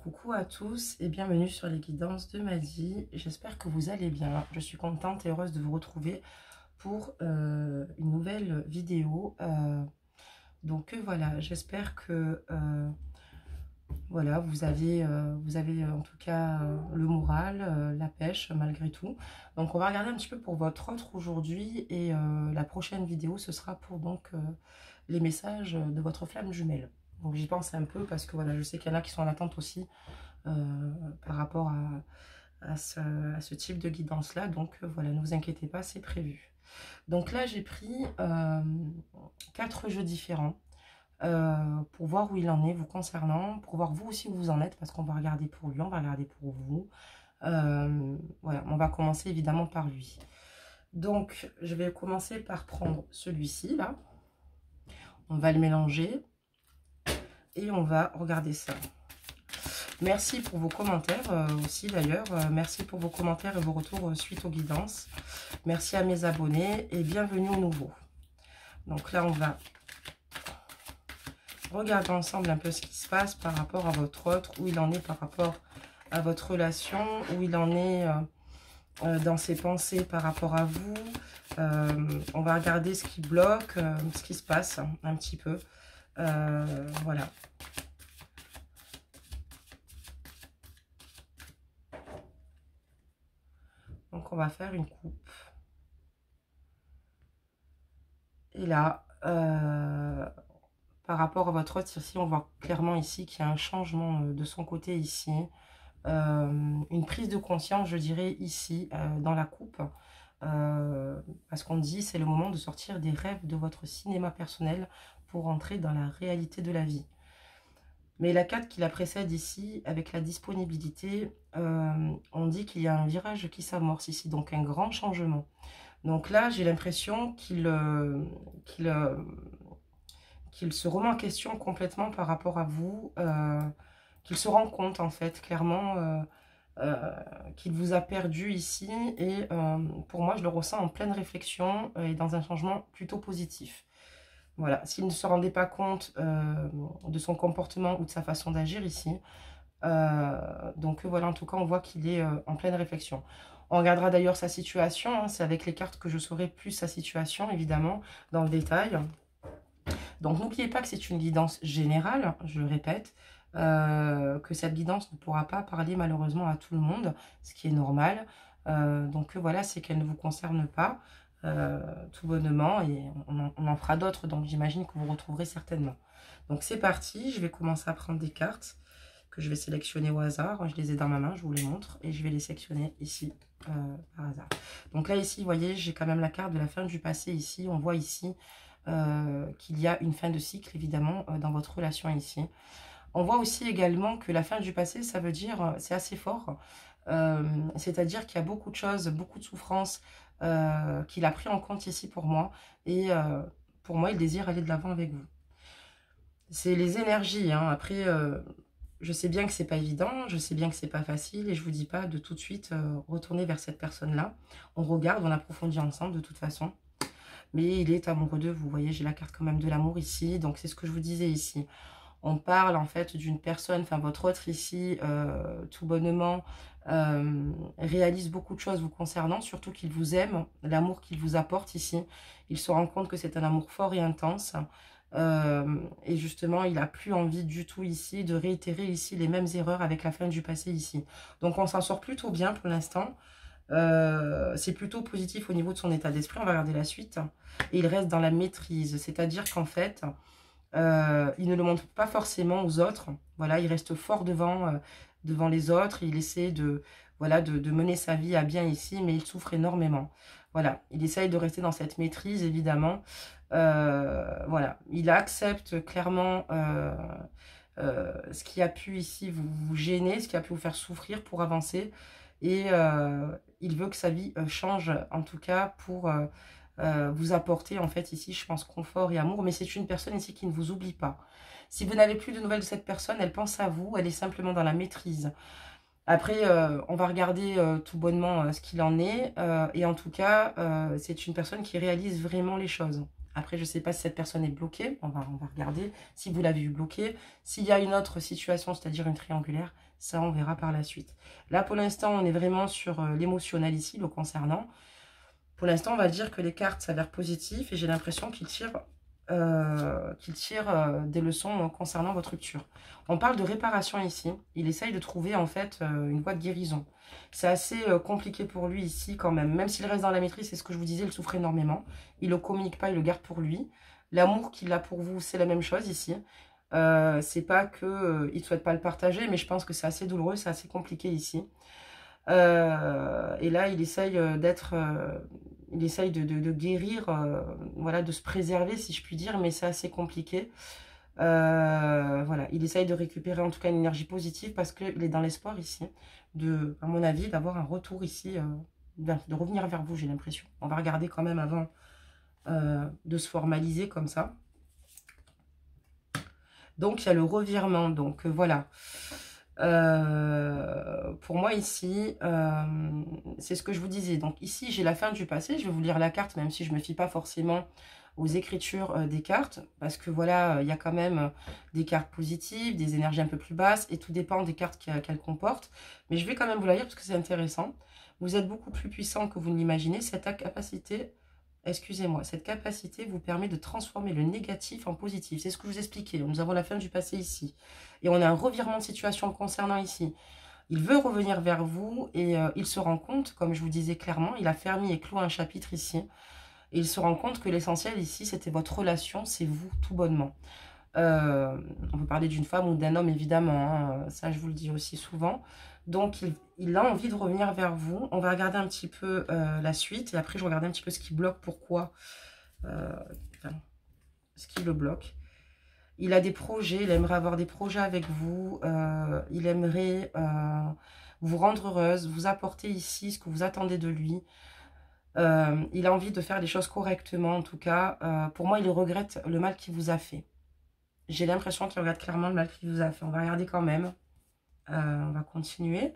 Coucou à tous et bienvenue sur les guidances de Maddy. J'espère que vous allez bien. Je suis contente et heureuse de vous retrouver pour une nouvelle vidéo. Voilà, j'espère que voilà, vous avez en tout cas le moral, la pêche malgré tout. Donc on va regarder un petit peu pour votre autre aujourd'hui et la prochaine vidéo ce sera pour donc les messages de votre flamme jumelle. Donc j'y pense un peu parce que voilà, je sais qu'il y en a qui sont en attente aussi par rapport à ce type de guidance là. Donc voilà, ne vous inquiétez pas, c'est prévu. Donc là j'ai pris 4 jeux différents pour voir où il en est vous concernant, pour voir vous aussi où vous en êtes, parce qu'on va regarder pour lui, on va regarder pour vous. Voilà, on va commencer évidemment par lui. Donc je vais commencer par prendre celui-ci là, on va le mélanger et on va regarder ça. Merci pour vos commentaires aussi d'ailleurs. Merci pour vos commentaires et vos retours suite aux guidances. Merci à mes abonnés et bienvenue aux nouveaux. Donc là, on va regarder ensemble un peu ce qui se passe par rapport à votre autre, où il en est par rapport à votre relation, où il en est dans ses pensées par rapport à vous. On va regarder ce qui bloque, ce qui se passe un petit peu. Voilà. Donc, on va faire une coupe. Et là, par rapport à votre autre, ici, on voit clairement ici qu'il y a un changement de son côté ici. Une prise de conscience, je dirais, ici, dans la coupe. Parce qu'on dit, c'est le moment de sortir des rêves de votre cinéma personnel pour entrer dans la réalité de la vie. Mais la carte qui la précède ici, avec la disponibilité, on dit qu'il y a un virage qui s'amorce ici, donc un grand changement. Donc là, j'ai l'impression qu'il se remet en question complètement par rapport à vous, qu'il se rend compte en fait, clairement, qu'il vous a perdu ici. Et pour moi, je le ressens en pleine réflexion et dans un changement plutôt positif. Voilà, s'il ne se rendait pas compte de son comportement ou de sa façon d'agir ici. Donc voilà, en tout cas, on voit qu'il est en pleine réflexion. On regardera d'ailleurs sa situation, hein, c'est avec les cartes que je saurai plus sa situation, évidemment, dans le détail. Donc n'oubliez pas que c'est une guidance générale, je le répète, que cette guidance ne pourra pas parler malheureusement à tout le monde, ce qui est normal. Donc voilà, c'est qu'elle ne vous concerne pas. Tout bonnement, et on en fera d'autres, donc j'imagine que vous retrouverez certainement. Donc c'est parti, je vais commencer à prendre des cartes que je vais sélectionner au hasard. Je les ai dans ma main, je vous les montre, et je vais les sélectionner ici par hasard. Donc là ici, vous voyez, j'ai quand même la carte de la fin du passé ici. On voit ici qu'il y a une fin de cycle évidemment dans votre relation ici. On voit aussi également que la fin du passé, ça veut dire, c'est assez fort, c'est-à-dire qu'il y a beaucoup de choses, beaucoup de souffrances qu'il a pris en compte ici pour moi. Et pour moi, il désire aller de l'avant avec vous. C'est les énergies, hein. Après, je sais bien que c'est pas évident, je sais bien que c'est pas facile, et je vous dis pas de tout de suite retourner vers cette personne-là. On regarde, on approfondit ensemble de toute façon. Mais il est amoureux de vous. Vous voyez, j'ai la carte quand même de l'amour ici. Donc, c'est ce que je vous disais ici. On parle en fait d'une personne, enfin votre autre ici, tout bonnement, réalise beaucoup de choses vous concernant, surtout qu'il vous aime, l'amour qu'il vous apporte ici. Il se rend compte que c'est un amour fort et intense. Et justement, il n'a plus envie du tout ici de réitérer ici les mêmes erreurs avec la fin du passé ici. Donc, on s'en sort plutôt bien pour l'instant. C'est plutôt positif au niveau de son état d'esprit. On va regarder la suite. Et il reste dans la maîtrise, c'est-à-dire qu'en fait, il ne le montre pas forcément aux autres. Voilà, il reste fort devant les autres. Il essaie de mener sa vie à bien ici, mais il souffre énormément. Voilà, il essaye de rester dans cette maîtrise, évidemment. Voilà, il accepte clairement ce qui a pu ici vous gêner, ce qui a pu vous faire souffrir pour avancer. Et il veut que sa vie change, en tout cas, pour vous apporter, en fait, ici, je pense, confort et amour. Mais c'est une personne ici qui ne vous oublie pas. Si vous n'avez plus de nouvelles de cette personne, elle pense à vous, elle est simplement dans la maîtrise. Après, on va regarder tout bonnement ce qu'il en est. Et en tout cas, c'est une personne qui réalise vraiment les choses. Après, je ne sais pas si cette personne est bloquée. On va regarder si vous l'avez eu bloquée. S'il y a une autre situation, c'est-à-dire une triangulaire, ça, on verra par la suite. Là, pour l'instant, on est vraiment sur l'émotionnel ici, le concernant. Pour l'instant, on va dire que les cartes s'avèrent positives et j'ai l'impression qu'ils tirent, des leçons concernant votre rupture. On parle de réparation ici. Il essaye de trouver en fait une voie de guérison. C'est assez compliqué pour lui ici quand même. Même s'il reste dans la maîtrise, c'est ce que je vous disais, il souffre énormément. Il ne le communique pas, il le garde pour lui. L'amour qu'il a pour vous, c'est la même chose ici. C'est pas que il ne souhaite pas le partager, mais je pense que c'est assez douloureux, c'est assez compliqué ici. Et là, il essaye il essaye de guérir, voilà, de se préserver, si je puis dire, mais c'est assez compliqué. Voilà, il essaye de récupérer en tout cas une énergie positive parce qu'il est dans l'espoir ici, à mon avis, d'avoir un retour ici, de revenir vers vous, j'ai l'impression. On va regarder quand même avant de se formaliser comme ça. Donc, il y a le revirement, donc voilà. Pour moi ici, c'est ce que je vous disais. Donc ici, j'ai la fin du passé. Je vais vous lire la carte, même si je ne me fie pas forcément aux écritures des cartes. Parce que voilà, il y a quand même des cartes positives, des énergies un peu plus basses. Et tout dépend des cartes qu'elles comportent. Mais je vais quand même vous la lire parce que c'est intéressant. Vous êtes beaucoup plus puissant que vous ne l'imaginez. Cette capacité... Excusez-moi, cette capacité vous permet de transformer le négatif en positif. C'est ce que je vous expliquais. Nous avons la fin du passé ici. Et on a un revirement de situation le concernant ici. Il veut revenir vers vous et il se rend compte, comme je vous disais clairement, il a fermé et clos un chapitre ici. Et il se rend compte que l'essentiel ici, c'était votre relation, c'est vous, tout bonnement. On peut parler d'une femme ou d'un homme, évidemment. Hein, ça, je vous le dis aussi souvent. Donc, il a envie de revenir vers vous. On va regarder un petit peu la suite. Et après, je vais regarder un petit peu ce qui bloque, pourquoi. Ce qui le bloque. Il a des projets. Il aimerait avoir des projets avec vous. Il aimerait vous rendre heureuse, vous apporter ici ce que vous attendez de lui. Il a envie de faire les choses correctement, en tout cas. Pour moi, il regrette le mal qu'il vous a fait. J'ai l'impression qu'il regrette clairement le mal qu'il vous a fait. On va regarder quand même. On va continuer.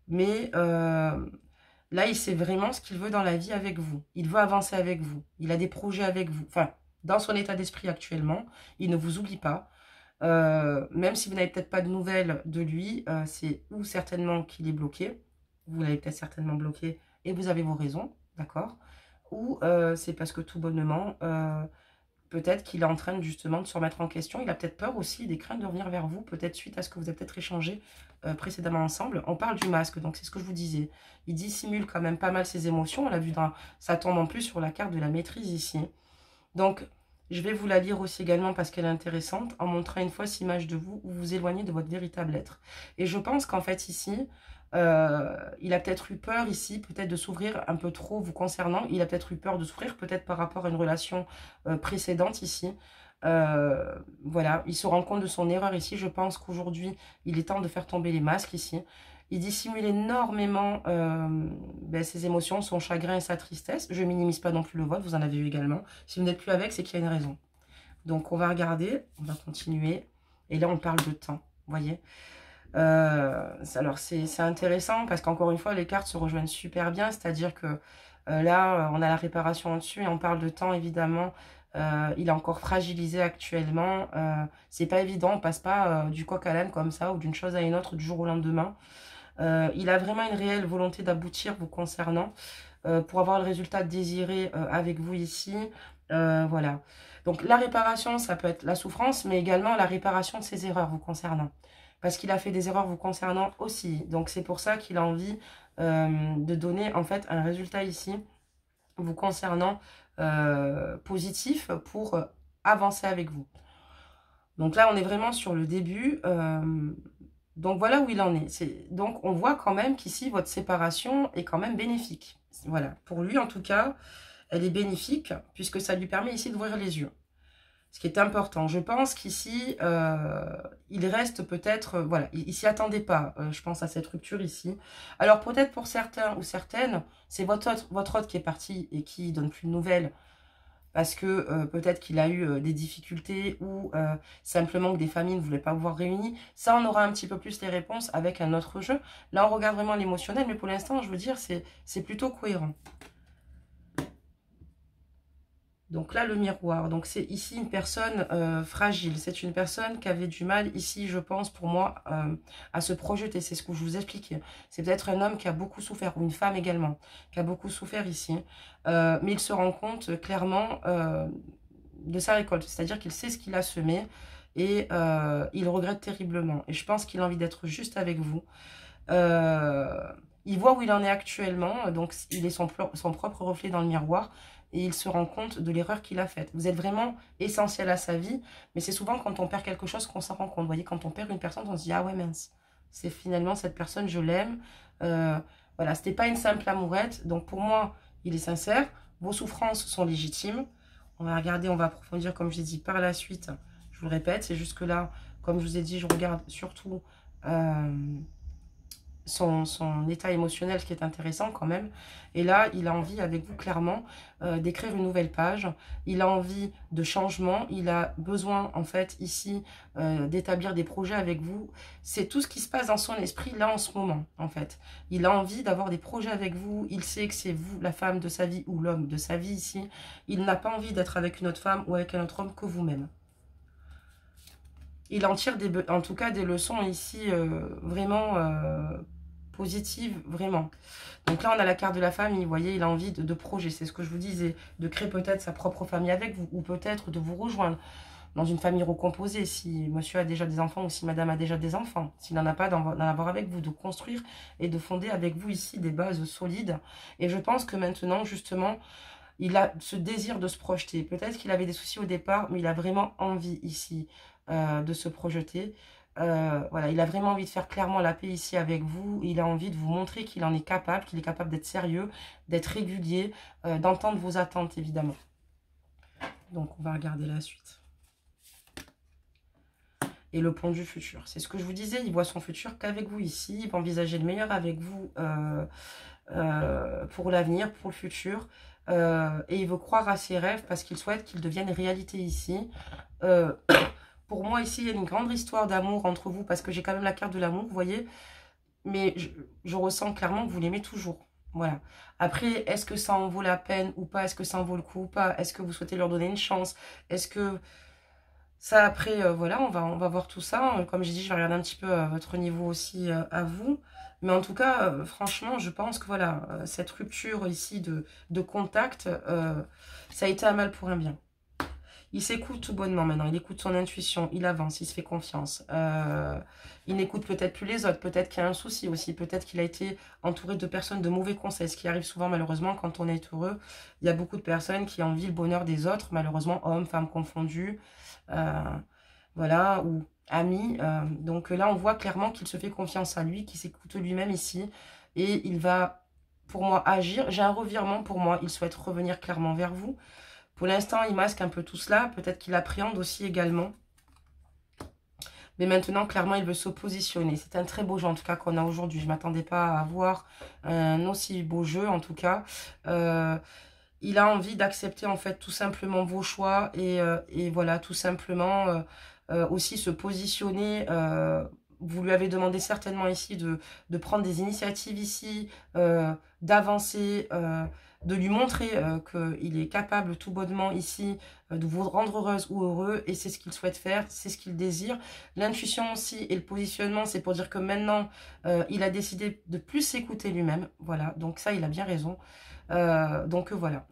Mais là, il sait vraiment ce qu'il veut dans la vie avec vous. Il veut avancer avec vous. Il a des projets avec vous. Enfin, dans son état d'esprit actuellement, il ne vous oublie pas. Même si vous n'avez peut-être pas de nouvelles de lui, c'est ou certainement qu'il est bloqué. Vous l'avez peut-être certainement bloqué et vous avez vos raisons, d'accord? Ou c'est parce que tout bonnement... peut-être qu'il est en train justement de se remettre en question. Il a peut-être peur aussi, des craintes de revenir vers vous, peut-être suite à ce que vous avez peut-être échangé précédemment ensemble. On parle du masque, donc c'est ce que je vous disais. Il dissimule quand même pas mal ses émotions. On l'a vu dans... Ça tombe en plus sur la carte de la maîtrise ici. Donc, je vais vous la lire aussi également parce qu'elle est intéressante, en montrant une fausse image de vous où vous vous éloignez de votre véritable être. Et je pense qu'en fait ici... il a peut-être eu peur ici, peut-être de s'ouvrir un peu trop vous concernant. Il a peut-être eu peur de s'ouvrir, peut-être par rapport à une relation précédente ici. Voilà, il se rend compte de son erreur ici. Je pense qu'aujourd'hui, il est temps de faire tomber les masques ici. Il dissimule énormément ses émotions, son chagrin et sa tristesse. Je ne minimise pas non plus le vôtre, vous en avez eu également. Si vous n'êtes plus avec, c'est qu'il y a une raison. Donc, on va regarder, on va continuer. Et là, on parle de temps, vous voyez. Alors c'est intéressant parce qu'encore une fois les cartes se rejoignent super bien, c'est-à-dire que là on a la réparation au-dessus et on parle de temps évidemment. Il est encore fragilisé actuellement, c'est pas évident, on passe pas du coq à l'âne comme ça ou d'une chose à une autre du jour au lendemain. Il a vraiment une réelle volonté d'aboutir vous concernant pour avoir le résultat désiré avec vous ici. Voilà, donc la réparation ça peut être la souffrance mais également la réparation de ses erreurs vous concernant. Parce qu'il a fait des erreurs vous concernant aussi. Donc, c'est pour ça qu'il a envie de donner, en fait, un résultat ici vous concernant positif pour avancer avec vous. Donc là, on est vraiment sur le début. Donc, voilà où il en est. Donc, on voit quand même qu'ici, votre séparation est quand même bénéfique. Voilà. Pour lui, en tout cas, elle est bénéfique puisque ça lui permet ici d'ouvrir les yeux. Ce qui est important. Je pense qu'ici, il reste peut-être... voilà, il ne s'y attendait pas, je pense, à cette rupture ici. Alors, peut-être pour certains ou certaines, c'est votre autre qui est parti et qui donne plus de nouvelles. Parce que peut-être qu'il a eu des difficultés ou simplement que des familles ne voulaient pas vous voir réunis. Ça, on aura un petit peu plus les réponses avec un autre jeu. Là, on regarde vraiment l'émotionnel, mais pour l'instant, je veux dire, c'est plutôt cohérent. Donc là, le miroir. Donc c'est ici une personne fragile. C'est une personne qui avait du mal ici, je pense, pour moi, à se projeter. C'est ce que je vous explique. C'est peut-être un homme qui a beaucoup souffert, ou une femme également, qui a beaucoup souffert ici. Mais il se rend compte clairement de sa récolte. C'est-à-dire qu'il sait ce qu'il a semé et il regrette terriblement. Et je pense qu'il a envie d'être juste avec vous. Il voit où il en est actuellement. Donc il est son propre reflet dans le miroir. Et il se rend compte de l'erreur qu'il a faite. Vous êtes vraiment essentiel à sa vie, mais c'est souvent quand on perd quelque chose qu'on s'en rend compte. Vous voyez, quand on perd une personne, on se dit « Ah ouais, mince, c'est finalement cette personne, je l'aime. Voilà, c'était pas une simple amourette. » Donc pour moi, il est sincère. Vos souffrances sont légitimes. On va regarder, on va approfondir, comme je l'ai dit, par la suite. Je vous le répète, c'est jusque-là, comme je vous ai dit, je regarde surtout... son état émotionnel, ce qui est intéressant quand même. Et là, il a envie avec vous clairement d'écrire une nouvelle page. Il a envie de changement. Il a besoin en fait ici d'établir des projets avec vous. C'est tout ce qui se passe dans son esprit là en ce moment en fait. Il a envie d'avoir des projets avec vous. Il sait que c'est vous la femme de sa vie ou l'homme de sa vie ici. Il n'a pas envie d'être avec une autre femme ou avec un autre homme que vous-même. Il en tire en tout cas des leçons ici vraiment positives, vraiment. Donc là, on a la carte de la famille, vous voyez, il a envie de projet, c'est ce que je vous disais, de créer peut-être sa propre famille avec vous, ou peut-être de vous rejoindre dans une famille recomposée, si monsieur a déjà des enfants ou si madame a déjà des enfants. S'il n'en a pas, d'en avoir avec vous, de construire et de fonder avec vous ici des bases solides. Et je pense que maintenant, justement, il a ce désir de se projeter. Peut-être qu'il avait des soucis au départ, mais il a vraiment envie ici de se projeter. Voilà, il a vraiment envie de faire clairement la paix ici avec vous. Il a envie de vous montrer qu'il en est capable, qu'il est capable d'être sérieux, d'être régulier, d'entendre vos attentes évidemment. Donc on va regarder la suite. Et le pont du futur. C'est ce que je vous disais, il voit son futur qu'avec vous ici. Il va envisager le meilleur avec vous pour l'avenir, pour le futur. Et il veut croire à ses rêves parce qu'il souhaite qu'ils deviennent réalité ici. Pour moi, ici, il y a une grande histoire d'amour entre vous, parce que j'ai quand même la carte de l'amour, vous voyez. Mais je ressens clairement que vous l'aimez toujours. Voilà. Après, est-ce que ça en vaut la peine ou pas? Est-ce que ça en vaut le coup ou pas? Est-ce que vous souhaitez leur donner une chance? Est-ce que... Ça, après, voilà, on va voir tout ça. Comme j'ai dit, je vais regarder un petit peu votre niveau aussi à vous. Mais en tout cas, franchement, je pense que voilà, cette rupture ici de contact, ça a été un mal pour un bien. Il s'écoute tout bonnement maintenant, il écoute son intuition, il avance, il se fait confiance. Il n'écoute peut-être plus les autres, peut-être qu'il y a un souci aussi, peut-être qu'il a été entouré de personnes de mauvais conseils, ce qui arrive souvent malheureusement quand on est heureux. Il y a beaucoup de personnes qui envient le bonheur des autres, malheureusement, hommes, femmes confondus, voilà, ou amis. Donc là, on voit clairement qu'il se fait confiance à lui, qu'il s'écoute lui-même ici, et il va, pour moi, agir. J'ai un revirement pour moi, il souhaite revenir clairement vers vous. Pour l'instant, il masque un peu tout cela. Peut-être qu'il appréhende aussi également. Mais maintenant, clairement, il veut se positionner. C'est un très beau jeu, en tout cas, qu'on a aujourd'hui. Je ne m'attendais pas à avoir un aussi beau jeu, en tout cas. Il a envie d'accepter, en fait, tout simplement vos choix. Et voilà, tout simplement, aussi se positionner. Vous lui avez demandé certainement ici de prendre des initiatives ici, d'avancer, de lui montrer qu'il est capable tout bonnement ici de vous rendre heureuse ou heureux, et c'est ce qu'il souhaite faire, c'est ce qu'il désire. L'intuition aussi et le positionnement, c'est pour dire que maintenant, il a décidé de plus s'écouter lui-même, voilà, donc ça, il a bien raison. Donc voilà.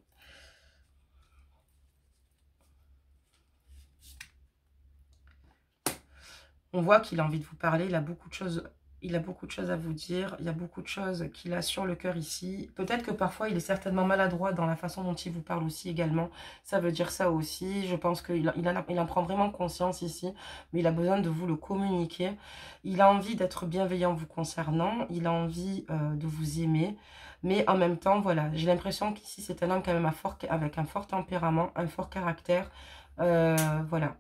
On voit qu'il a envie de vous parler, il a beaucoup de choses à vous dire, il y a beaucoup de choses qu'il a sur le cœur ici. Peut-être que parfois il est certainement maladroit dans la façon dont il vous parle aussi également. Ça veut dire ça aussi. Je pense qu'il en prend vraiment conscience ici, mais il a besoin de vous le communiquer. Il a envie d'être bienveillant vous concernant, il a envie de vous aimer. Mais en même temps, voilà, j'ai l'impression qu'ici c'est un homme quand même avec un fort tempérament, un fort caractère. Voilà.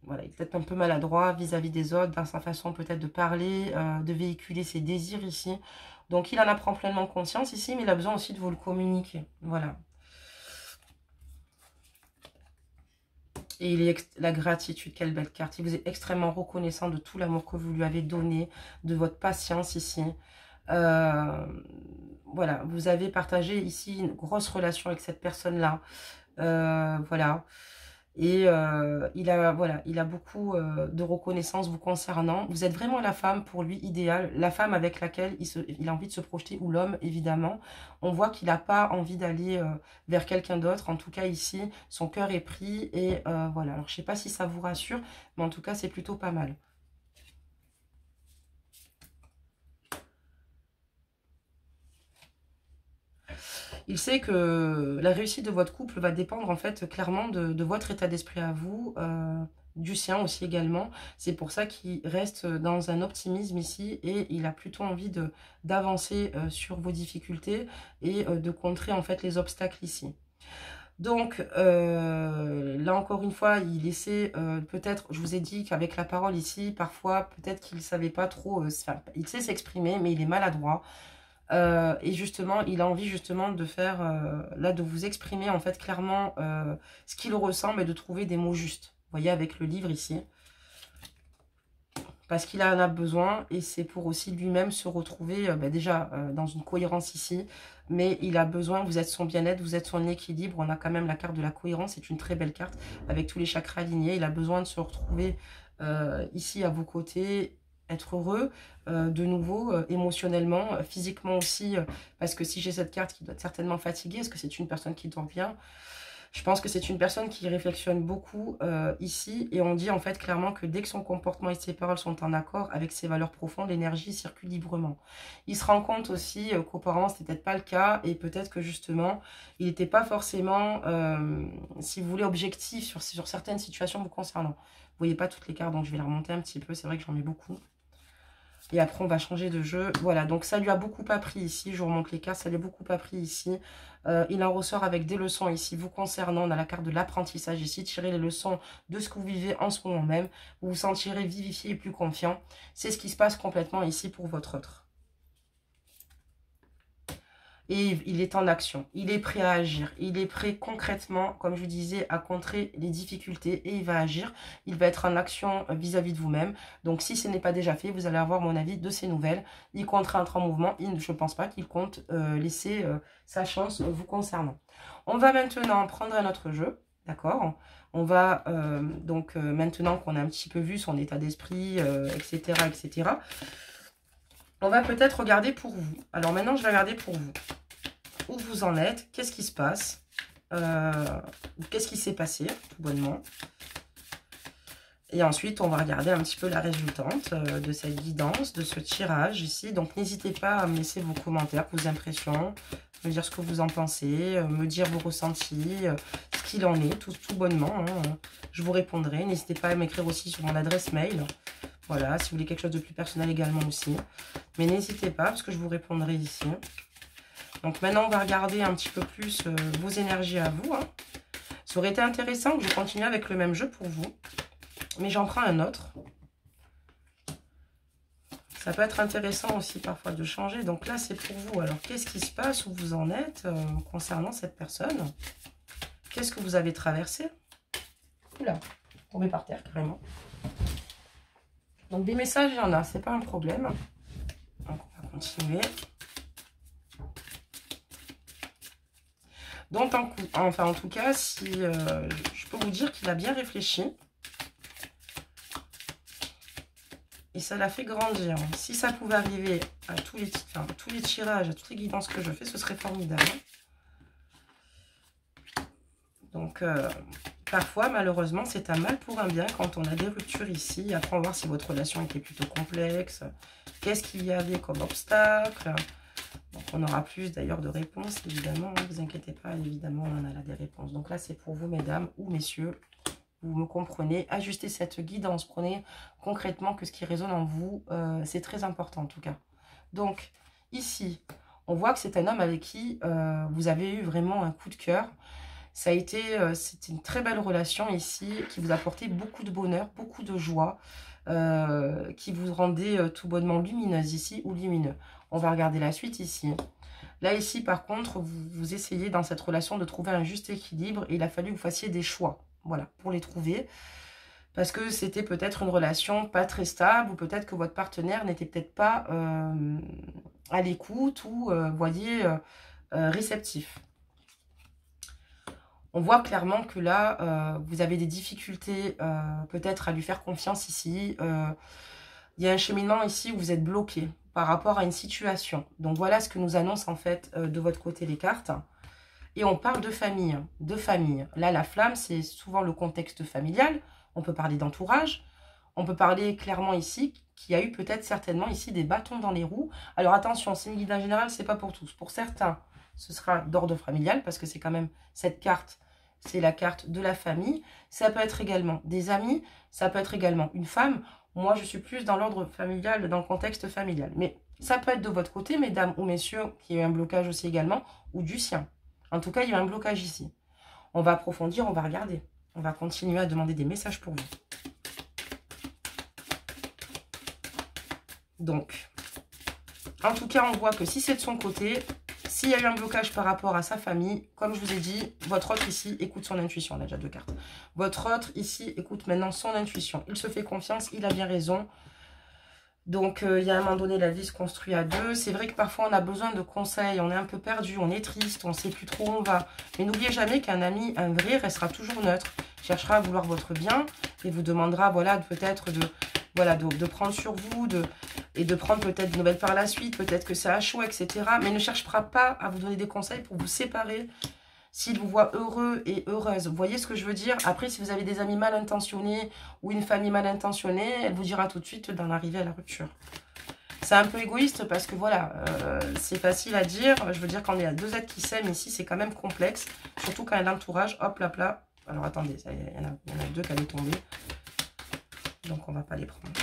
Voilà, il est peut-être un peu maladroit vis-à-vis des autres, dans sa façon peut-être de parler, de véhiculer ses désirs ici. Donc il en apprend pleinement conscience ici, mais il a besoin aussi de vous le communiquer. Voilà. Et il est la gratitude, quelle belle carte. Il vous est extrêmement reconnaissant de tout l'amour que vous lui avez donné, de votre patience ici. Voilà, vous avez partagé ici une grosse relation avec cette personne-là. Voilà. Et voilà, il a beaucoup de reconnaissance vous concernant. Vous êtes vraiment la femme pour lui idéale, la femme avec laquelle il a envie de se projeter, ou l'homme évidemment. On voit qu'il n'a pas envie d'aller vers quelqu'un d'autre. En tout cas ici, son cœur est pris. Et voilà, alors je ne sais pas si ça vous rassure, mais en tout cas c'est plutôt pas mal. Il sait que la réussite de votre couple va dépendre en fait clairement de votre état d'esprit à vous, du sien aussi également. C'est pour ça qu'il reste dans un optimisme ici et il a plutôt envie d'avancer sur vos difficultés et de contrer en fait les obstacles ici. Donc, là encore une fois, il essaie peut-être, je vous ai dit qu'avec la parole ici, parfois peut-être qu'il ne savait pas trop, il sait s'exprimer mais il est maladroit. Et justement, il a envie justement de faire, là, de vous exprimer en fait clairement ce qu'il ressent, mais de trouver des mots justes. Vous voyez, avec le livre ici. Parce qu'il en a besoin et c'est pour aussi lui-même se retrouver déjà dans une cohérence ici. Mais il a besoin, vous êtes son bien-être, vous êtes son équilibre. On a quand même la carte de la cohérence, c'est une très belle carte avec tous les chakras alignés. Il a besoin de se retrouver ici à vos côtés, être heureux de nouveau, émotionnellement, physiquement aussi. Parce que si j'ai cette carte qui doit être certainement fatiguée, est-ce que c'est une personne qui dort bien ? Je pense que c'est une personne qui réflexionne beaucoup ici. Et on dit en fait clairement que dès que son comportement et ses paroles sont en accord avec ses valeurs profondes, l'énergie circule librement. Il se rend compte aussi qu'auparavant, ce n'était peut-être pas le cas. Et peut-être que justement, il n'était pas forcément, si vous voulez, objectif sur certaines situations vous concernant. Vous voyez pas toutes les cartes, donc je vais les remonter un petit peu. C'est vrai que j'en mets beaucoup. Et après, on va changer de jeu. Voilà, donc ça lui a beaucoup appris ici. Je vous remonte les cartes, ça lui a beaucoup appris ici. Il en ressort avec des leçons ici vous concernant. On a la carte de l'apprentissage ici. Tirez les leçons de ce que vous vivez en ce moment même. Vous vous sentirez vivifié et plus confiant. C'est ce qui se passe complètement ici pour votre autre. Et il est en action, il est prêt à agir, il est prêt concrètement, comme je vous disais, à contrer les difficultés et il va agir. Il va être en action vis-à-vis de vous-même. Donc si ce n'est pas déjà fait, vous allez avoir mon avis de ces nouvelles. Il comptera entrer en mouvement, je ne pense pas qu'il compte laisser sa chance vous concernant. On va maintenant prendre un autre jeu, d'accord? On va maintenant qu'on a un petit peu vu son état d'esprit, etc., etc., on va peut-être regarder pour vous. Alors maintenant, je vais regarder pour vous. Où vous en êtes? Qu'est-ce qui se passe? Qu'est-ce qui s'est passé, tout bonnement? Et ensuite, on va regarder un petit peu la résultante de cette guidance, de ce tirage ici. Donc, n'hésitez pas à me laisser vos commentaires, vos impressions, me dire ce que vous en pensez, me dire vos ressentis, ce qu'il en est, tout bonnement. Hein. Je vous répondrai. N'hésitez pas à m'écrire aussi sur mon adresse mail. Voilà, si vous voulez quelque chose de plus personnel également aussi. Mais n'hésitez pas, parce que je vous répondrai ici. Donc maintenant, on va regarder un petit peu plus vos énergies à vous. Hein. Ça aurait été intéressant que je continue avec le même jeu pour vous. Mais j'en prends un autre. Ça peut être intéressant aussi parfois de changer. Donc là, c'est pour vous. Alors, qu'est-ce qui se passe? Où vous en êtes concernant cette personne? Qu'est-ce que vous avez traversé? Oula, tombé par terre carrément. Donc des messages, il y en a, c'est pas un problème. Donc on va continuer. Donc en tout cas, si je peux vous dire qu'il a bien réfléchi. Et ça l'a fait grandir. Si ça pouvait arriver à tous les tirages, à toutes les guidances que je fais, ce serait formidable. Donc parfois, malheureusement, c'est un mal pour un bien quand on a des ruptures ici. Après, on va voir si votre relation était plutôt complexe. Qu'est-ce qu'il y avait comme obstacle? Donc, on aura plus d'ailleurs de réponses, évidemment. Ne vous inquiétez pas, évidemment, on en a là des réponses. Donc là, c'est pour vous, mesdames ou messieurs. Vous me comprenez. Ajustez cette guidance. Prenez concrètement que ce qui résonne en vous. C'est très important, en tout cas. Donc, ici, on voit que c'est un homme avec qui vous avez eu vraiment un coup de cœur. Ça a été, c'était une très belle relation ici, qui vous apportait beaucoup de bonheur, beaucoup de joie, qui vous rendait tout bonnement lumineuse ici ou lumineux. On va regarder la suite ici. Là, ici, par contre, vous essayez dans cette relation de trouver un juste équilibre et il a fallu que vous fassiez des choix, voilà, pour les trouver. Parce que c'était peut-être une relation pas très stable ou peut-être que votre partenaire n'était peut-être pas à l'écoute ou, voyez, réceptif. On voit clairement que là, vous avez des difficultés peut-être à lui faire confiance ici. Il y a un cheminement ici où vous êtes bloqué par rapport à une situation. Donc voilà ce que nous annoncent en fait de votre côté les cartes. Et on parle de famille, de famille. Là, la flamme, c'est souvent le contexte familial. On peut parler d'entourage. On peut parler clairement ici qu'il y a eu peut-être certainement ici des bâtons dans les roues. Alors attention, c'est une guide en général, c'est pas pour tous. Pour certains, ce sera d'ordre familial parce que c'est quand même cette carte, c'est la carte de la famille. Ça peut être également des amis, ça peut être également une femme. Moi, je suis plus dans l'ordre familial, dans le contexte familial. Mais ça peut être de votre côté, mesdames ou messieurs, qui a eu un blocage aussi également, ou du sien. En tout cas, il y a un blocage ici. On va approfondir, on va regarder. On va continuer à demander des messages pour vous. Donc, en tout cas, on voit que si c'est de son côté, s'il y a eu un blocage par rapport à sa famille, comme je vous ai dit, votre autre ici écoute son intuition. On a déjà 2 cartes. Votre autre ici écoute maintenant son intuition. Il se fait confiance, il a bien raison. Donc, il y a un moment donné, la vie se construit à 2. C'est vrai que parfois, on a besoin de conseils. On est un peu perdu, on est triste, on ne sait plus trop où on va. Mais n'oubliez jamais qu'un ami, un vrai, restera toujours neutre. Cherchera à vouloir votre bien et vous demandera, voilà, peut-être de prendre sur vous et de prendre peut-être des nouvelles par la suite. Peut-être que c'est à chaud, etc. Mais ne cherchera pas à vous donner des conseils pour vous séparer s'il vous voit heureux et heureuse. Vous voyez ce que je veux dire? Après, si vous avez des amis mal intentionnés ou une famille mal intentionnée, elle vous dira tout de suite d'en arriver à la rupture. C'est un peu égoïste parce que voilà, c'est facile à dire. Je veux dire, quand il y a 2 êtres qui s'aiment ici, c'est quand même complexe. Surtout quand il y a l'entourage. Hop, là, là. Alors attendez, il y en a 2 qui allaient tomber. Donc on va pas les prendre.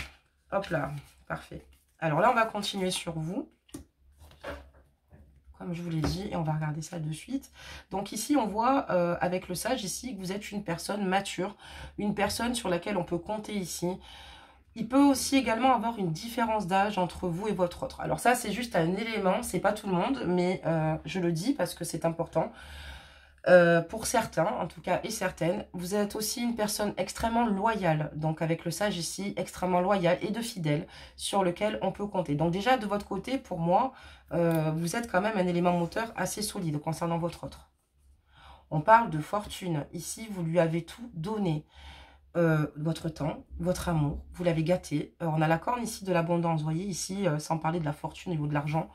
Hop là, parfait. Alors là, on va continuer sur vous. Comme je vous l'ai dit, et on va regarder ça de suite. Donc ici, on voit avec le sage ici que vous êtes une personne mature, une personne sur laquelle on peut compter ici. Il peut aussi également avoir une différence d'âge entre vous et votre autre. Alors ça, c'est juste un élément, c'est pas tout le monde, mais je le dis parce que c'est important. Pour certains, en tout cas, et certaines, vous êtes aussi une personne extrêmement loyale. Donc, avec le sage ici, extrêmement loyale et de fidèle, sur lequel on peut compter. Donc, déjà, de votre côté, pour moi, vous êtes quand même un élément moteur assez solide concernant votre autre. On parle de fortune. Ici, vous lui avez tout donné. Votre temps, votre amour, vous l'avez gâté. On a la corne ici de l'abondance, vous voyez, ici, sans parler de la fortune ou de l'argent.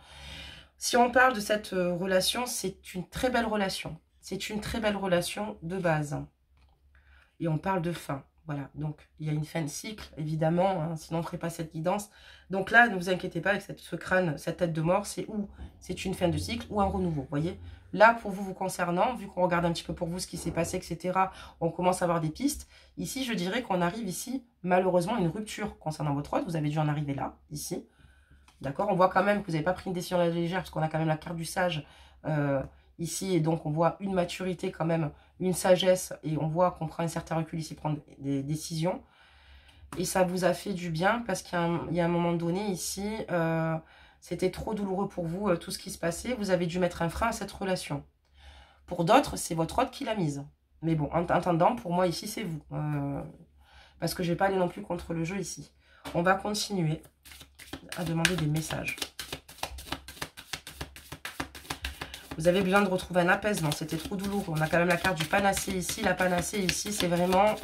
Si on parle de cette relation, c'est une très belle relation. C'est une très belle relation de base. Et on parle de fin. Voilà, donc il y a une fin de cycle, évidemment, hein, sinon on ne ferait pas cette guidance. Donc là, ne vous inquiétez pas avec ce crâne, cette tête de mort, c'est une fin de cycle ou un renouveau, vous voyez. Là, pour vous concernant, vu qu'on regarde un petit peu pour vous ce qui s'est passé, etc., on commence à avoir des pistes. Ici, je dirais qu'on arrive ici, malheureusement, à une rupture concernant votre autre. Vous avez dû en arriver là, ici. D'accord, on voit quand même que vous n'avez pas pris une décision à la légère, parce qu'on a quand même la carte du sage ici, et donc on voit une maturité quand même, une sagesse, et on voit qu'on prend un certain recul ici, prendre des décisions. Et ça vous a fait du bien, parce qu'il y a un moment donné ici, c'était trop douloureux pour vous, tout ce qui se passait. Vous avez dû mettre un frein à cette relation. Pour d'autres, c'est votre autre qui l'a mise. Mais bon, en attendant, pour moi ici, c'est vous. Parce que je ne vais pas aller non plus contre le jeu ici. On va continuer à demander des messages. Vous avez besoin de retrouver un apaisement. C'était trop douloureux. On a quand même la carte du panacée ici. La panacée ici, c'est vraiment...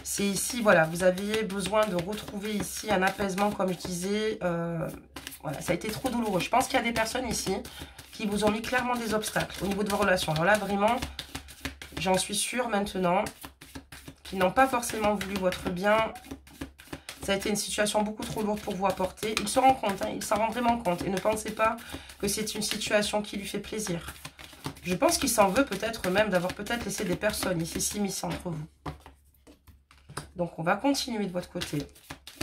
c'est ici, voilà. Vous aviez besoin de retrouver ici un apaisement, comme je disais. Voilà, ça a été trop douloureux. Je pense qu'il y a des personnes ici qui vous ont mis clairement des obstacles au niveau de vos relations. Alors là, vraiment, j'en suis sûre maintenant, qui n'ont pas forcément voulu votre bien. Ça a été une situation beaucoup trop lourde pour vous apporter. Il se rend compte, hein, il s'en rend vraiment compte. Et ne pensez pas que c'est une situation qui lui fait plaisir. Je pense qu'il s'en veut peut-être même d'avoir peut-être laissé des personnes ici s'immiscer entre vous. Donc on va continuer de votre côté.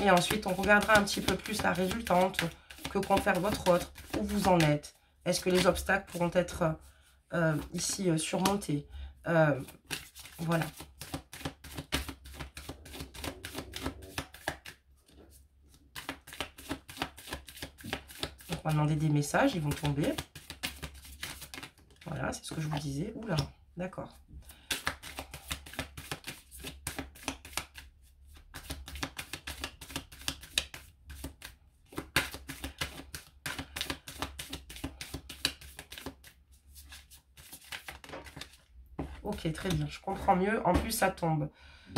Et ensuite on regardera un petit peu plus la résultante. Que compte faire votre autre? Où vous en êtes? Est-ce que les obstacles pourront être ici surmontés? Voilà. On va demander des messages, ils vont tomber. Voilà, c'est ce que je vous disais. Oula, d'accord. Ok, très bien, je comprends mieux. En plus, ça tombe.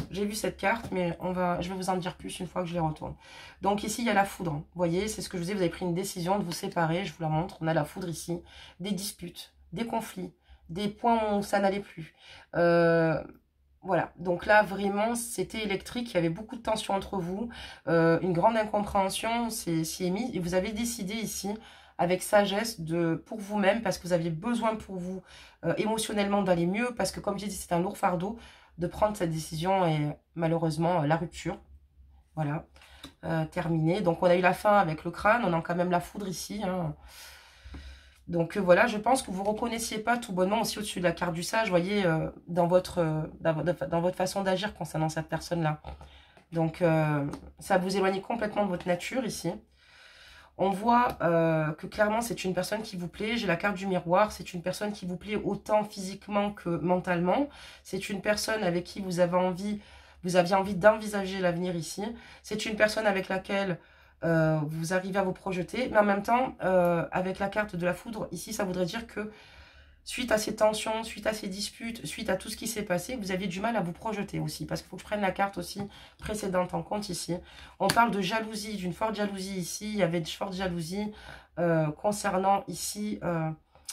J'ai vu cette carte, mais je vais vous en dire plus une fois que je les retourne. Donc ici, il y a la foudre. Vous voyez, c'est ce que je vous ai, vous avez pris une décision de vous séparer. Je vous la montre. On a la foudre ici. Des disputes, des conflits, des points où ça n'allait plus. Voilà, donc là, vraiment, c'était électrique. Il y avait beaucoup de tension entre vous. Une grande incompréhension s'y est mise. Et vous avez décidé ici, avec sagesse, pour vous-même, parce que vous aviez besoin pour vous, émotionnellement, d'aller mieux. Parce que, comme j'ai dit, c'est un lourd fardeau de prendre cette décision et malheureusement la rupture. Voilà, terminé. Donc on a eu la fin avec le crâne, on a quand même la foudre ici. Hein. Donc voilà, je pense que vous ne reconnaissiez pas tout bonnement aussi au-dessus de la carte du sage, voyez, dans votre façon d'agir concernant cette personne-là. Donc ça vous éloigne complètement de votre nature ici. On voit que clairement c'est une personne qui vous plaît. J'ai la carte du miroir. C'est une personne qui vous plaît autant physiquement que mentalement. C'est une personne avec qui vous aviez envie d'envisager l'avenir ici. C'est une personne avec laquelle vous arrivez à vous projeter. Mais en même temps, avec la carte de la foudre, ici ça voudrait dire que suite à ces tensions, suite à ces disputes, suite à tout ce qui s'est passé, vous aviez du mal à vous projeter aussi. Parce qu'il faut que je prenne la carte aussi précédente en compte ici. On parle de jalousie, d'une forte jalousie ici. Il y avait de fortes jalousies concernant ici,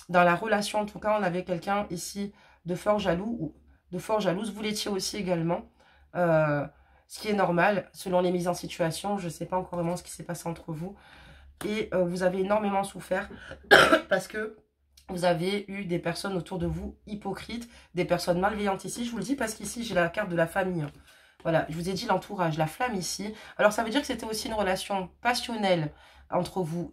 dans la relation en tout cas, on avait quelqu'un ici de fort jaloux ou de fort jalouse. Vous l'étiez aussi également. Ce qui est normal selon les mises en situation. Je ne sais pas encore vraiment ce qui s'est passé entre vous. Et vous avez énormément souffert parce que vous avez eu des personnes autour de vous hypocrites, des personnes malveillantes ici. Je vous le dis parce qu'ici, j'ai la carte de la famille. Voilà, je vous ai dit l'entourage, la flamme ici. Alors, ça veut dire que c'était aussi une relation passionnelle entre vous,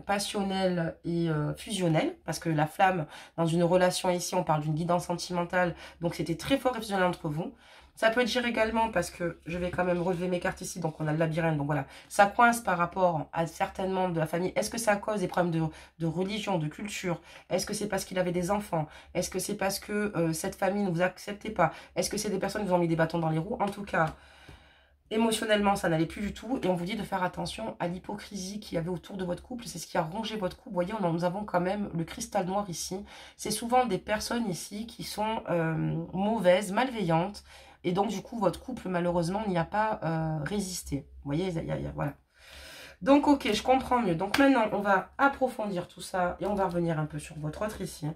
passionnelle et fusionnelle. Parce que la flamme, dans une relation ici, on parle d'une guidance sentimentale. Donc, c'était très fort et fusionnel entre vous. Ça peut dire également, parce que je vais quand même relever mes cartes ici, donc on a le labyrinthe, donc voilà. Ça coince par rapport à certains membres de la famille. Est-ce que ça cause des problèmes de religion, de culture? Est-ce que c'est parce qu'il avait des enfants? Est-ce que c'est parce que cette famille ne vous acceptait pas? Est-ce que c'est des personnes qui vous ont mis des bâtons dans les roues? En tout cas, émotionnellement, ça n'allait plus du tout. Et on vous dit de faire attention à l'hypocrisie qu'il y avait autour de votre couple. C'est ce qui a rongé votre couple. Vous voyez, nous avons quand même le cristal noir ici. C'est souvent des personnes ici qui sont mauvaises, malveillantes. Et donc, du coup, votre couple, malheureusement, n'y a pas résisté. Vous voyez, voilà. Donc, ok, je comprends mieux. Donc, maintenant, on va approfondir tout ça et on va revenir un peu sur votre autre ici.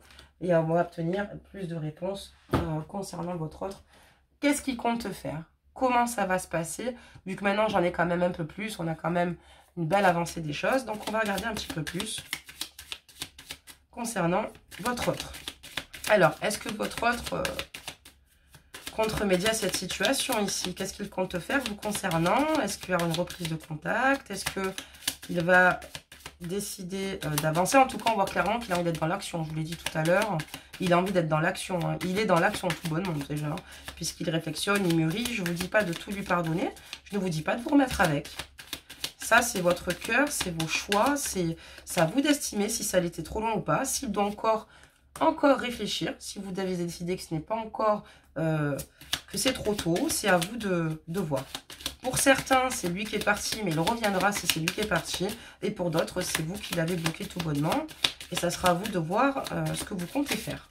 Et on va obtenir plus de réponses concernant votre autre. Qu'est-ce qu'il compte faire? Comment ça va se passer? Vu que maintenant, j'en ai quand même un peu plus. On a quand même une belle avancée des choses. Donc, on va regarder un petit peu plus concernant votre autre. Alors, est-ce que votre autre... compte remédier à cette situation ici? Qu'est-ce qu'il compte faire vous concernant? Est-ce qu'il y aura une reprise de contact? Est-ce qu'il va décider d'avancer? En tout cas, on voit clairement qu'il a envie d'être dans l'action. Je vous l'ai dit tout à l'heure. Il a envie d'être dans l'action. Hein. Il est dans l'action tout bonnement déjà. Puisqu'il réflexionne, il mûrit. Je ne vous dis pas de tout lui pardonner. Je ne vous dis pas de vous remettre avec. Ça, c'est votre cœur, c'est vos choix. C'est à vous d'estimer si ça l'était trop long ou pas. S'il doit encore réfléchir. Si vous avez décidé que ce n'est pas encore... que c'est trop tôt, c'est à vous de voir. Pour certains, c'est lui qui est parti, mais il reviendra si c'est lui qui est parti. Et pour d'autres, c'est vous qui l'avez bloqué tout bonnement. Et ça sera à vous de voir ce que vous comptez faire.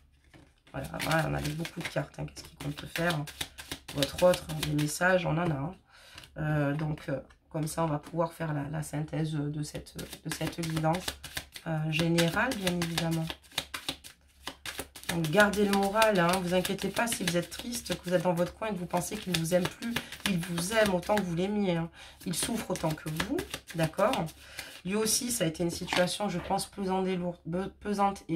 Voilà, voilà, on avait beaucoup de cartes. Hein. Qu'est-ce qu'il compte faire? Votre autre, des messages, on en a. Hein. Donc, comme ça, on va pouvoir faire la synthèse de cette guidance générale, bien évidemment. Donc, gardez le moral, hein. Vous inquiétez pas si vous êtes triste, que vous êtes dans votre coin et que vous pensez qu'il ne vous aime plus. Il vous aime autant que vous l'aimiez. Hein. Il souffre autant que vous, d'accord? Lui aussi, ça a été une situation, je pense, pesante et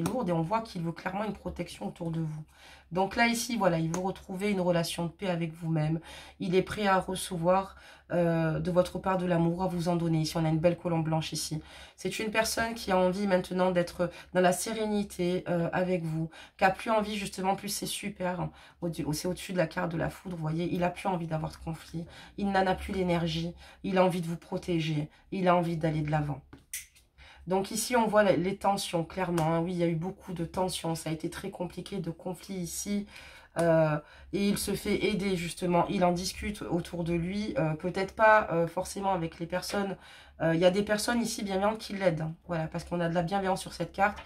lourde. Et on voit qu'il veut clairement une protection autour de vous. Donc là, ici, voilà, il veut retrouver une relation de paix avec vous-même. Il est prêt à recevoir de votre part de l'amour, à vous en donner. Ici, on a une belle colombe blanche ici. C'est une personne qui a envie maintenant d'être dans la sérénité avec vous, qui a plus envie, justement, plus c'est super. Hein, c'est au-dessus de la carte de la foudre, vous voyez. Il a plus envie d'avoir de conflit. Il n'en a plus l'énergie. Il a envie de vous protéger. Il a envie d'aller de l'avant. Donc ici, on voit les tensions, clairement. Hein. Oui, il y a eu beaucoup de tensions. Ça a été très compliqué, de conflits ici. Et il se fait aider, justement. Il en discute autour de lui. Peut-être pas forcément avec les personnes. Il y a des personnes ici bienveillantes qui l'aident. Hein. Voilà, parce qu'on a de la bienveillance sur cette carte.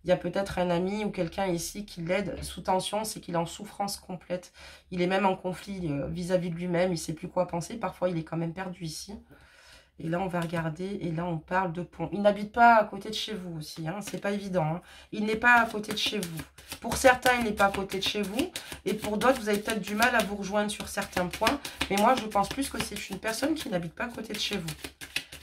Il y a peut-être un ami ou quelqu'un ici qui l'aide sous tension, c'est qu'il est en souffrance complète. Il est même en conflit vis-à-vis de lui-même, il ne sait plus quoi penser. Parfois, il est quand même perdu ici. Et là, on va regarder, et là, on parle de pont. Il n'habite pas à côté de chez vous aussi, hein, c'est pas évident. Hein. Il n'est pas à côté de chez vous. Pour certains, il n'est pas à côté de chez vous, et pour d'autres, vous avez peut-être du mal à vous rejoindre sur certains points. Mais moi, je pense plus que c'est une personne qui n'habite pas à côté de chez vous.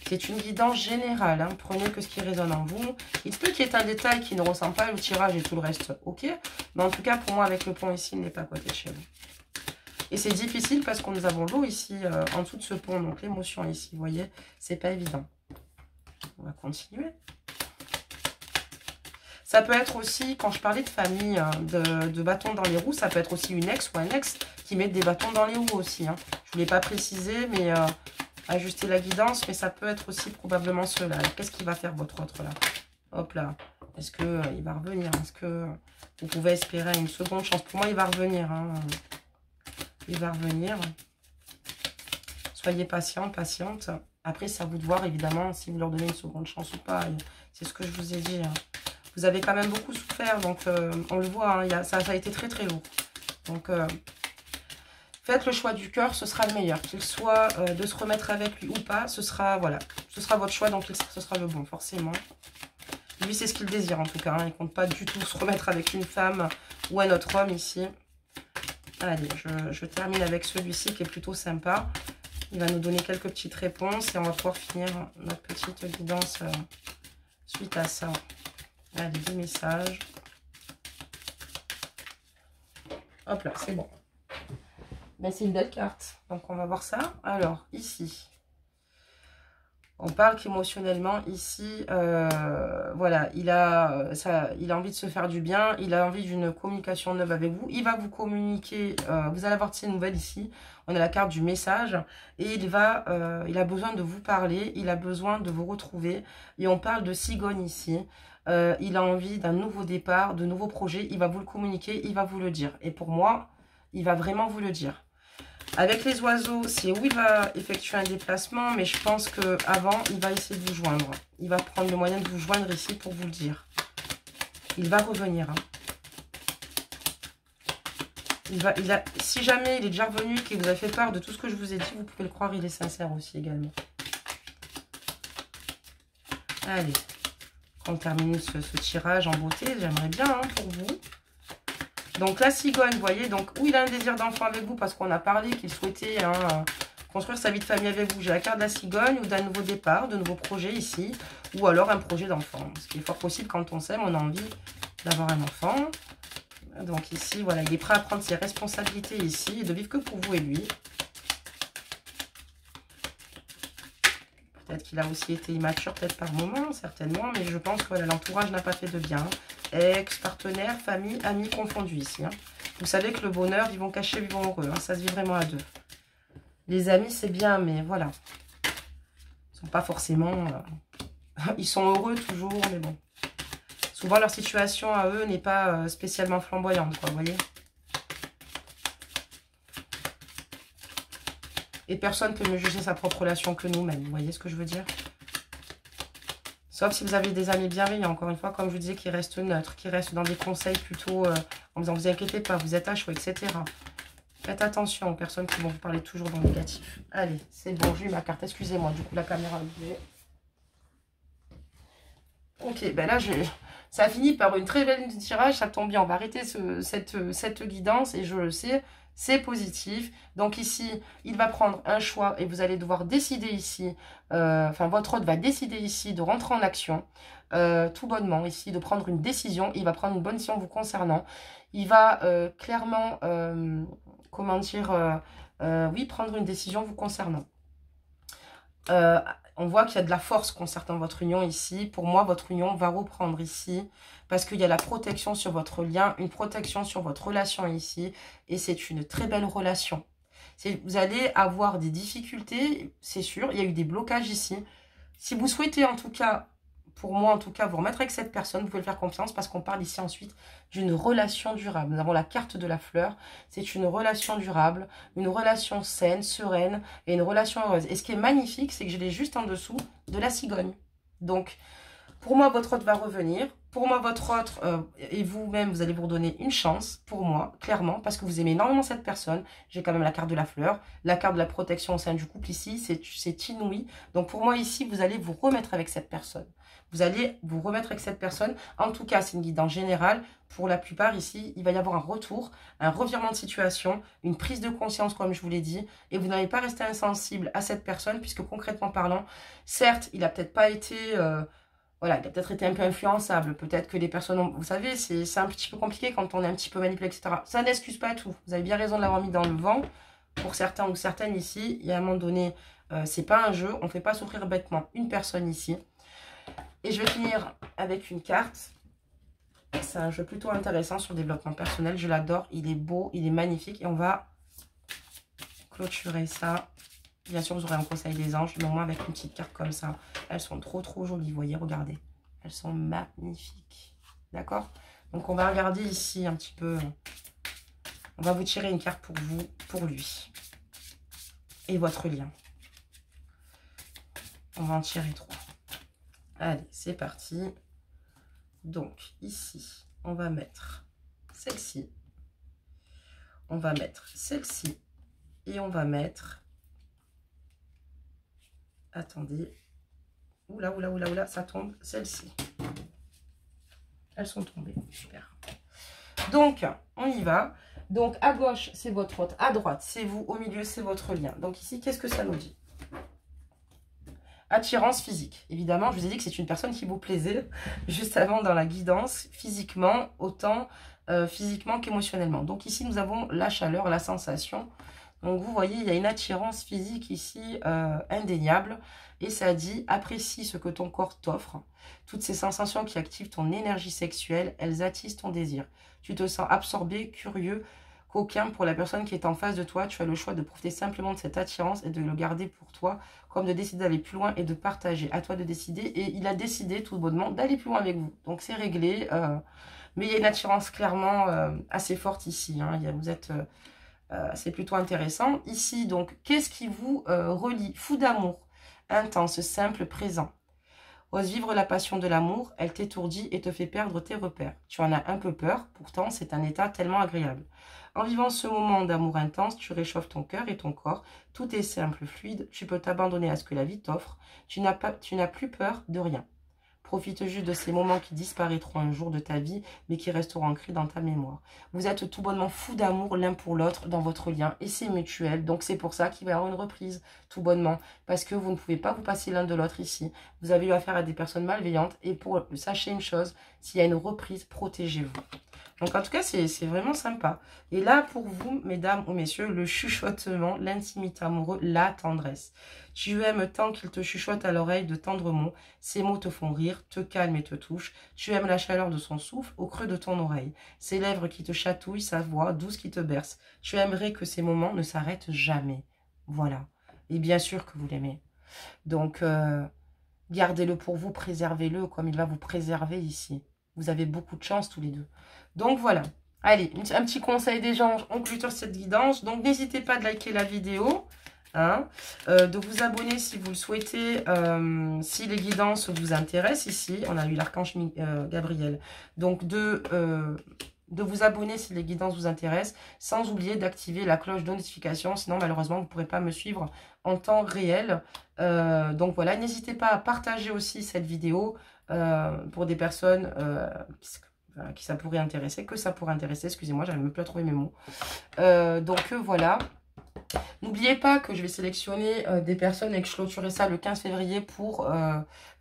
C'est une guidance générale, hein. Prenez que ce qui résonne en vous. Il se peut qu'il y ait un détail qui ne ressemble pas au tirage et tout le reste, ok. Mais en tout cas, pour moi, avec le pont ici, il n'est pas à côté de chez vous. Et c'est difficile parce que nous avons l'eau ici, en dessous de ce pont. Donc l'émotion ici, vous voyez, c'est pas évident. On va continuer. Ça peut être aussi, quand je parlais de famille, de bâtons dans les roues, ça peut être aussi une ex ou un ex qui met des bâtons dans les roues aussi. Hein. Je ne voulais pas préciser, mais ajuster la guidance, mais ça peut être aussi probablement cela. Qu'est-ce qu'il va faire votre autre là? Hop là. Est-ce qu'il va revenir? Est-ce que vous pouvez espérer une seconde chance? Pour moi, il va revenir. Hein. Il va revenir. Soyez patient, patiente. Après, c'est à vous de voir, évidemment, si vous leur donnez une seconde chance ou pas. C'est ce que je vous ai dit. Hein. Vous avez quand même beaucoup souffert, donc on le voit. Hein, ça a été très, très lourd. Donc, faites le choix du cœur, ce sera le meilleur. Qu'il soit de se remettre avec lui ou pas, ce sera, voilà, ce sera votre choix, donc ce sera le bon, forcément. Lui, c'est ce qu'il désire, en tout cas. Hein, il ne compte pas du tout se remettre avec une femme ou un autre homme ici. Allez, je termine avec celui-ci qui est plutôt sympa. Il va nous donner quelques petites réponses et on va pouvoir finir notre petite guidance suite à ça. Allez, des messages. Hop là, c'est bon. Ben, c'est une belle carte. Donc, on va voir ça. Alors, ici, on parle qu'émotionnellement, ici, voilà, il a envie de se faire du bien. Il a envie d'une communication neuve avec vous. Il va vous communiquer. Vous allez avoir de ces nouvelles ici. On a la carte du message. Et il a besoin de vous parler. Il a besoin de vous retrouver. Et on parle de cigogne ici. Il a envie d'un nouveau départ, de nouveaux projets. Il va vous le communiquer. Il va vous le dire. Et pour moi, il va vraiment vous le dire. Avec les oiseaux, c'est où il va effectuer un déplacement, mais je pense qu'avant, il va essayer de vous joindre. Il va prendre le moyen de vous joindre ici pour vous le dire. Il va revenir. Hein. Si jamais il est déjà revenu, qu'il vous a fait part de tout ce que je vous ai dit, vous pouvez le croire, il est sincère aussi également. Allez, on termine ce tirage en beauté, j'aimerais bien hein, pour vous. Donc la cigogne, vous voyez, donc où il a un désir d'enfant avec vous, parce qu'on a parlé qu'il souhaitait hein, construire sa vie de famille avec vous. J'ai la carte de la cigogne ou d'un nouveau départ, de nouveaux projets ici, ou alors un projet d'enfant. Ce qui est fort possible quand on s'aime, on a envie d'avoir un enfant. Donc ici, voilà, il est prêt à prendre ses responsabilités ici et de vivre que pour vous et lui. Peut-être qu'il a aussi été immature, peut-être par moment, certainement, mais je pense que voilà, l'entourage n'a pas fait de bien. Ex, partenaire, famille, amis confondus ici. Hein. Vous savez que le bonheur, ils vont cacher, ils vont heureux. Hein. Ça se vit vraiment à deux. Les amis, c'est bien, mais voilà. Ils ne sont pas forcément... ils sont heureux toujours, mais bon. Souvent, leur situation à eux n'est pas spécialement flamboyante, quoi, vous voyez. Et personne ne peut mieux juger sa propre relation que nous-mêmes. Vous voyez ce que je veux dire? Sauf si vous avez des amis bienveillants, encore une fois, comme je vous disais, qui restent neutres, qui restent dans des conseils plutôt en disant, vous inquiétez pas, vous êtes à chaud, etc. Faites attention aux personnes qui vont vous parler toujours dans le négatif. Allez, c'est bon, j'ai eu ma carte, excusez-moi, du coup la caméra a bougé. Ok, ben là, ça a fini par une très belle tirage, ça tombe bien, on va arrêter cette guidance, et je le sais, c'est positif. Donc ici, il va prendre un choix et vous allez devoir décider ici, enfin votre hôte va décider ici de rentrer en action, tout bonnement ici, de prendre une décision. Il va prendre une bonne décision vous concernant. Il va clairement, comment dire, oui, prendre une décision vous concernant. On voit qu'il y a de la force concernant votre union ici. Pour moi, votre union va reprendre ici parce qu'il y a la protection sur votre lien, une protection sur votre relation ici. Et c'est une très belle relation. Vous allez avoir des difficultés, c'est sûr. Il y a eu des blocages ici. Si vous souhaitez en tout cas, pour moi en tout cas, vous remettre avec cette personne, vous pouvez le faire confiance parce qu'on parle ici ensuite d'une relation durable. Nous avons la carte de la fleur. C'est une relation durable, une relation saine, sereine et une relation heureuse. Et ce qui est magnifique, c'est que je l'ai juste en dessous de la cigogne. Donc, pour moi, votre hôte va revenir. Pour moi, votre autre et vous-même, vous allez vous redonner une chance, pour moi, clairement, parce que vous aimez énormément cette personne. J'ai quand même la carte de la fleur, la carte de la protection au sein du couple ici, c'est inouï. Donc pour moi ici, vous allez vous remettre avec cette personne. Vous allez vous remettre avec cette personne. En tout cas, c'est une guidance générale. Pour la plupart ici, il va y avoir un retour, un revirement de situation, une prise de conscience, comme je vous l'ai dit. Et vous n'allez pas rester insensible à cette personne, puisque concrètement parlant, certes, il n'a peut-être pas été... voilà, il a peut-être été un peu influençable. Peut-être que les personnes, vous savez, c'est un petit peu compliqué quand on est un petit peu manipulé, etc. Ça n'excuse pas tout. Vous avez bien raison de l'avoir mis dans le vent. Pour certains ou certaines ici, il y a un moment donné, c'est pas un jeu. On ne fait pas souffrir bêtement une personne ici. Et je vais finir avec une carte. C'est un jeu plutôt intéressant sur le développement personnel. Je l'adore. Il est beau, il est magnifique. Et on va clôturer ça. Bien sûr, vous aurez un conseil des anges, mais au moins avec une petite carte comme ça. Elles sont trop jolies, vous voyez, regardez. Elles sont magnifiques. D'accord? Donc, on va regarder ici un petit peu. On va vous tirer une carte pour vous, pour lui. Et votre lien. On va en tirer 3. Allez, c'est parti. Donc, ici, on va mettre celle-ci. On va mettre celle-ci. Et on va mettre... Attendez. Oula, oula, oula, oula, ça tombe. Celle-ci. Elles sont tombées. Super. Donc, on y va. Donc, à gauche, c'est votre hôte. À droite, c'est vous. Au milieu, c'est votre lien. Donc, ici, qu'est-ce que ça nous dit? Attirance physique. Évidemment, je vous ai dit que c'est une personne qui vous plaisait juste avant dans la guidance, physiquement, autant physiquement qu'émotionnellement. Donc, ici, nous avons la chaleur, la sensation. Donc, vous voyez, il y a une attirance physique ici indéniable. Et ça dit, apprécie ce que ton corps t'offre. Toutes ces sensations qui activent ton énergie sexuelle, elles attisent ton désir. Tu te sens absorbé, curieux, coquin pour la personne qui est en face de toi. Tu as le choix de profiter simplement de cette attirance et de le garder pour toi, comme de décider d'aller plus loin et de partager. À toi de décider. Et il a décidé tout bonnement d'aller plus loin avec vous. Donc, c'est réglé. Mais il y a une attirance clairement assez forte ici. Hein. Vous êtes... c'est plutôt intéressant. Ici, donc, qu'est-ce qui vous relie? Fou d'amour, intense, simple, présent. Ose vivre la passion de l'amour, elle t'étourdit et te fait perdre tes repères. Tu en as un peu peur, pourtant c'est un état tellement agréable. En vivant ce moment d'amour intense, tu réchauffes ton cœur et ton corps. Tout est simple, fluide, tu peux t'abandonner à ce que la vie t'offre. Tu n'as plus peur de rien. Profite juste de ces moments qui disparaîtront un jour de ta vie, mais qui resteront ancrés dans ta mémoire. Vous êtes tout bonnement fous d'amour l'un pour l'autre dans votre lien, et c'est mutuel. Donc c'est pour ça qu'il va y avoir une reprise, tout bonnement, parce que vous ne pouvez pas vous passer l'un de l'autre ici. Vous avez eu affaire à des personnes malveillantes, et sachez une chose, s'il y a une reprise, protégez-vous. Donc, en tout cas, c'est vraiment sympa. Et là, pour vous, mesdames ou messieurs, le chuchotement, l'intimité amoureuse, la tendresse. Tu aimes tant qu'il te chuchote à l'oreille de tendres mots. Ces mots te font rire, te calment et te touchent. Tu aimes la chaleur de son souffle au creux de ton oreille. Ses lèvres qui te chatouillent, sa voix douce qui te berce. Tu aimerais que ces moments ne s'arrêtent jamais. Voilà. Et bien sûr que vous l'aimez. Donc, gardez-le pour vous, préservez-le comme il va vous préserver ici. Vous avez beaucoup de chance tous les deux. Donc voilà. Allez, un petit conseil des gens en clôture cette guidance. Donc n'hésitez pas de liker la vidéo. Hein, de vous abonner si vous le souhaitez, si les guidances vous intéressent ici. On a eu l'archange Gabriel. Donc de vous abonner si les guidances vous intéressent. Sans oublier d'activer la cloche de notification. Sinon malheureusement vous ne pourrez pas me suivre en temps réel. Donc voilà, n'hésitez pas à partager aussi cette vidéo pour des personnes qui ça pourrait intéresser, excusez-moi, j'arrive même plus à trouver mes mots. Donc voilà. N'oubliez pas que je vais sélectionner des personnes et que je clôturerai ça le 15 février pour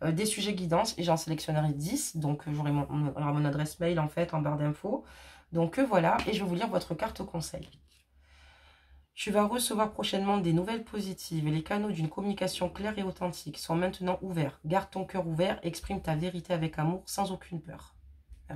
des sujets guidance. Et j'en sélectionnerai 10. Donc j'aurai mon adresse mail en fait en barre d'infos. Donc voilà. Et je vais vous lire votre carte conseil. Tu vas recevoir prochainement des nouvelles positives et les canaux d'une communication claire et authentique sont maintenant ouverts. Garde ton cœur ouvert, exprime ta vérité avec amour sans aucune peur.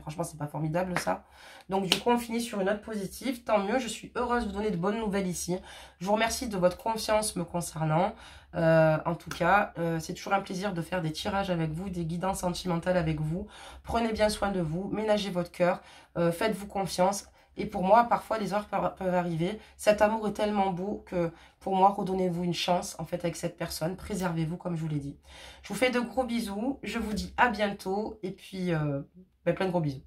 Franchement, c'est pas formidable ça. Donc du coup, on finit sur une note positive. Tant mieux, je suis heureuse de vous donner de bonnes nouvelles ici. Je vous remercie de votre confiance me concernant. En tout cas, c'est toujours un plaisir de faire des tirages avec vous, des guidances sentimentales avec vous. Prenez bien soin de vous, ménagez votre cœur, faites-vous confiance. Et pour moi, parfois, les erreurs peuvent arriver. Cet amour est tellement beau que, pour moi, redonnez-vous une chance, en fait, avec cette personne. Préservez-vous, comme je vous l'ai dit. Je vous fais de gros bisous. Je vous dis à bientôt. Et puis, Ben, plein de gros bisous.